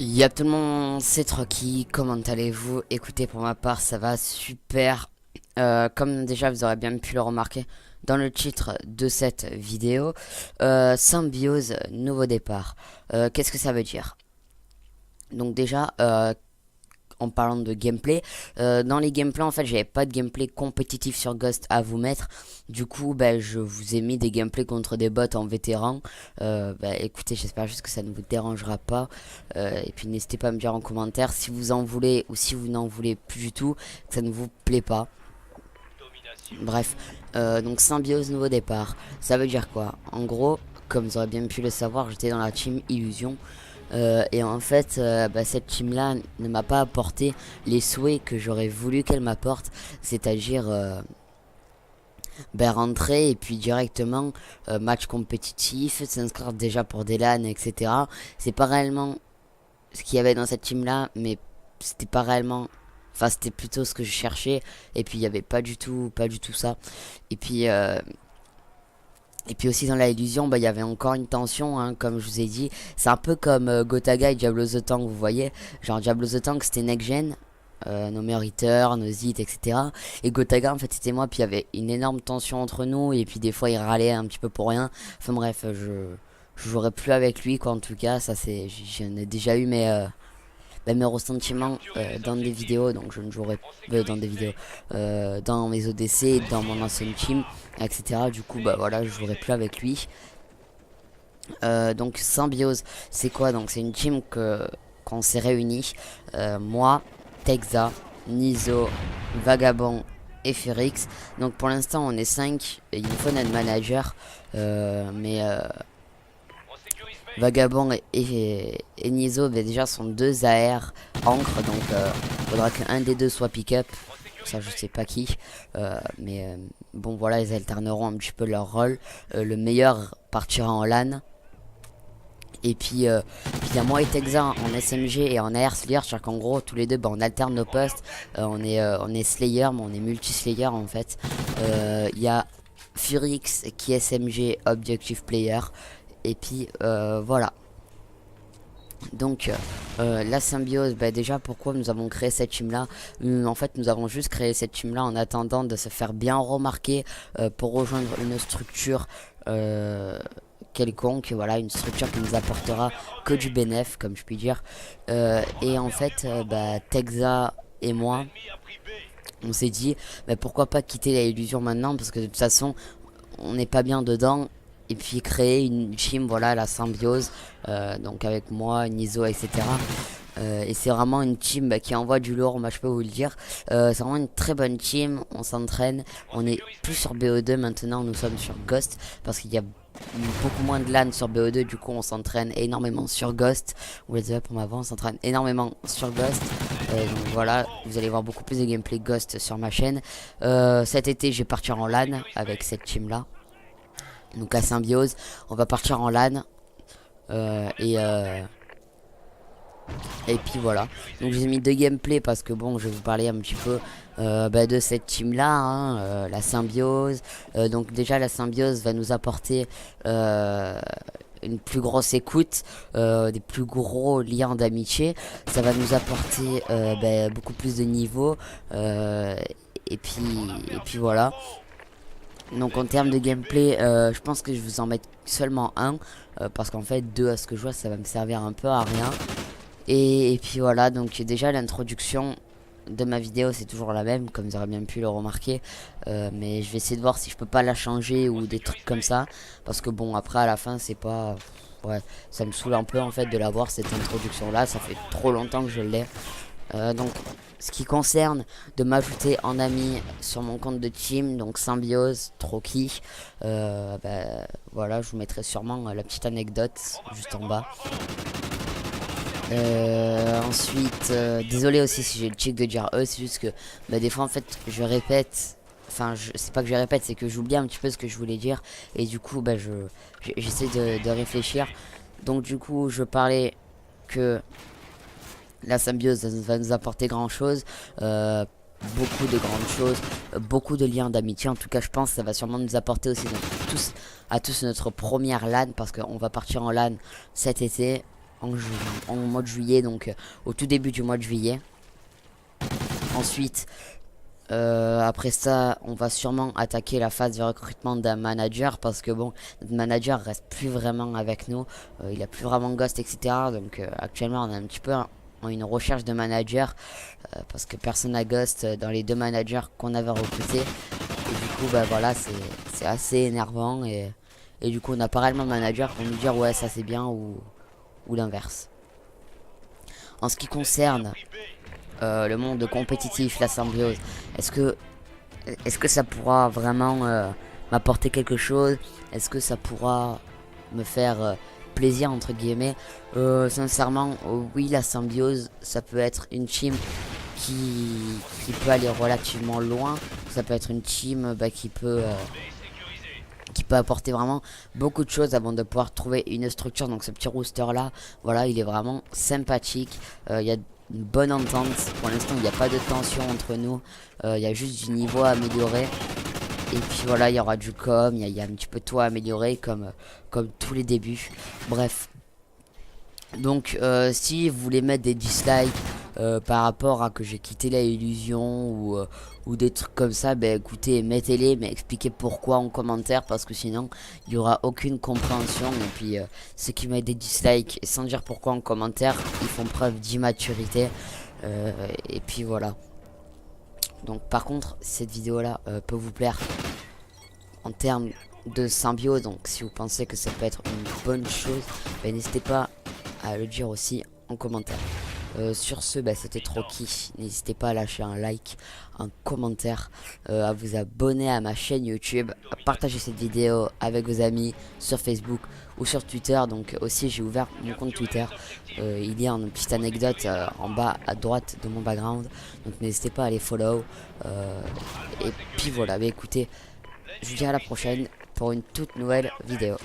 Y'a tout le monde, c'est Trocky, comment allez-vous? Écoutez, pour ma part, ça va super. Comme déjà vous aurez bien pu le remarquer dans le titre de cette vidéo, Symbiose, nouveau départ. Qu'est-ce que ça veut dire? Donc déjà, en parlant de gameplay, dans les gameplays en fait j'avais pas de gameplay compétitif sur Ghost à vous mettre. Du coup je vous ai mis des gameplays contre des bots en vétéran. Écoutez, j'espère juste que ça ne vous dérangera pas, et puis n'hésitez pas à me dire en commentaire si vous en voulez ou si vous n'en voulez plus du tout, que ça ne vous plaît pas. Bref, donc Symbiose nouveau départ, ça veut dire quoi? En gros, comme vous aurez bien pu le savoir, j'étais dans la team Illusion. Et en fait, cette team-là ne m'a pas apporté les souhaits que j'aurais voulu qu'elle m'apporte, c'est-à-dire rentrer et puis directement match compétitif, s'inscrire déjà pour des LAN, etc. C'est pas réellement ce qu'il y avait dans cette team-là, mais c'était pas réellement... Enfin, c'était plutôt ce que je cherchais, et puis il y avait pas du tout ça. Et puis... aussi dans la illusion, il y avait encore une tension, hein, comme je vous ai dit. C'est un peu comme Gotaga et Diablo the Tank, vous voyez. Genre Diablo the Tank c'était next gen, nos mériteurs, nos hits, etc. Et Gotaga en fait c'était moi, puis il y avait une énorme tension entre nous, et puis des fois il râlait un petit peu pour rien. Enfin bref, je jouerai plus avec lui quoi, en tout cas, ça c'est... J'en ai déjà eu mes ressentiments dans des vidéos, donc je ne jouerai dans des vidéos, dans mes ODC, dans mon ancienne team, etc. Du coup voilà, je jouerai plus avec lui. Donc Symbiose, c'est quoi? Donc c'est une team qu'on s'est réunis, moi, Texa, Nizo, Vagabond et Furix. Donc pour l'instant on est 5, il nous faut notre manager, mais Vagabond et Nizo déjà sont deux AR encre, donc faudra qu'un des deux soit pick-up. Ça je sais pas qui, bon voilà, ils alterneront un petit peu leur rôle. Le meilleur partira en LAN. Et puis il y a moi et Texa en SMG et en AR Slayer, c'est-à-dire qu'en gros tous les deux on alterne nos postes. On est Slayer, mais on est multi-Slayer en fait. Il y a Furix qui est SMG Objective Player. Et puis voilà. Donc la Symbiose, déjà pourquoi nous avons créé cette team là? En fait nous avons juste créé cette team là en attendant de se faire bien remarquer, pour rejoindre une structure quelconque, voilà, une structure qui nous apportera que du bénéf, comme je puis dire. Et en fait Texa et moi on s'est dit pourquoi pas quitter la illusion maintenant, parce que de toute façon on n'est pas bien dedans, et puis créer une team, voilà, la Symbiose, donc avec moi, Nizo, etc. Et c'est vraiment une team qui envoie du lourd, moi je peux vous le dire. C'est vraiment une très bonne team, on s'entraîne, on est plus sur BO2 maintenant, nous sommes sur Ghost, parce qu'il y a beaucoup moins de LAN sur BO2, du coup on s'entraîne énormément sur Ghost. Vous les avez pour m'avant, on s'entraîne énormément sur Ghost. Donc voilà, vous allez voir beaucoup plus de gameplay Ghost sur ma chaîne. Cet été je vais partir en LAN avec cette team là. Donc à Symbiose, on va partir en LAN. Et puis voilà. Donc j'ai mis deux gameplays parce que bon, je vais vous parler un petit peu de cette team là, hein, la Symbiose. Donc déjà la Symbiose va nous apporter une plus grosse écoute, des plus gros liens d'amitié. Ça va nous apporter beaucoup plus de niveau. Et puis voilà. Donc en termes de gameplay, je pense que je vous en mettre seulement un, parce qu'en fait deux, à ce que je vois, ça va me servir un peu à rien. Et puis voilà, donc déjà l'introduction de ma vidéo c'est toujours la même, comme vous aurez bien pu le remarquer, mais je vais essayer de voir si je peux pas la changer ou des trucs comme ça, parce que bon, après à la fin c'est pas... Ouais, ça me saoule un peu en fait de l'avoir, cette introduction là, ça fait trop longtemps que je l'ai. Donc ce qui concerne de m'ajouter en ami sur mon compte de team, donc Symbiose, Trocky, voilà, je vous mettrai sûrement la petite anecdote juste en bas. Ensuite, désolé aussi si j'ai le chic de dire c'est juste que des fois en fait je répète, enfin c'est pas que je répète, c'est que j'oublie un petit peu ce que je voulais dire, et du coup j'essaie de réfléchir. Donc du coup je parlais que la Symbiose va nous apporter grand chose, beaucoup de grandes choses, beaucoup de liens d'amitié. En tout cas je pense que ça va sûrement nous apporter aussi à tous notre première LAN, parce qu'on va partir en LAN cet été. en mois de juillet, donc au tout début du mois de juillet. Ensuite, après ça, on va sûrement attaquer la phase de recrutement d'un manager parce que bon, notre manager reste plus vraiment avec nous, il a plus vraiment Ghost, etc. Donc actuellement, on est un petit peu en une recherche de manager parce que personne n'a Ghost dans les 2 managers qu'on avait recrutés. Et du coup, bah voilà, c'est assez énervant et du coup, on n'a pas réellement de manager pour nous dire ouais, ça c'est bien ou l'inverse. En ce qui concerne le monde compétitif, la symbiose, est-ce que ça pourra vraiment m'apporter quelque chose? Est-ce que ça pourra me faire plaisir entre guillemets? Sincèrement, oui, la symbiose, ça peut être une team qui peut aller relativement loin. Ça peut être une team qui peut apporter vraiment beaucoup de choses avant de pouvoir trouver une structure. Donc ce petit rooster là, voilà, il est vraiment sympathique. Il y a une bonne entente. Pour l'instant, il n'y a pas de tension entre nous. Il y a juste du niveau à améliorer. Et puis voilà, il y aura du com, il y a un petit peu de tout à améliorer comme tous les débuts. Bref. Donc si vous voulez mettre des dislikes par rapport à que j'ai quitté la illusion ou des trucs comme ça, ben écoutez, mettez-les, mais expliquez pourquoi en commentaire parce que sinon il n'y aura aucune compréhension. Et puis ceux qui mettent des dislikes sans dire pourquoi en commentaire, ils font preuve d'immaturité. Et puis voilà. Donc par contre, cette vidéo là peut vous plaire en termes de symbiose. Donc si vous pensez que ça peut être une bonne chose, ben, n'hésitez pas à le dire aussi en commentaire. Sur ce, bah, c'était Trocky. N'hésitez pas à lâcher un like, un commentaire, à vous abonner à ma chaîne YouTube, à partager cette vidéo avec vos amis sur Facebook ou sur Twitter. Donc aussi j'ai ouvert mon compte Twitter. Il y a une petite anecdote en bas à droite de mon background. Donc n'hésitez pas à les follow. Et puis voilà, bah, écoutez, je vous dis à la prochaine pour une toute nouvelle vidéo.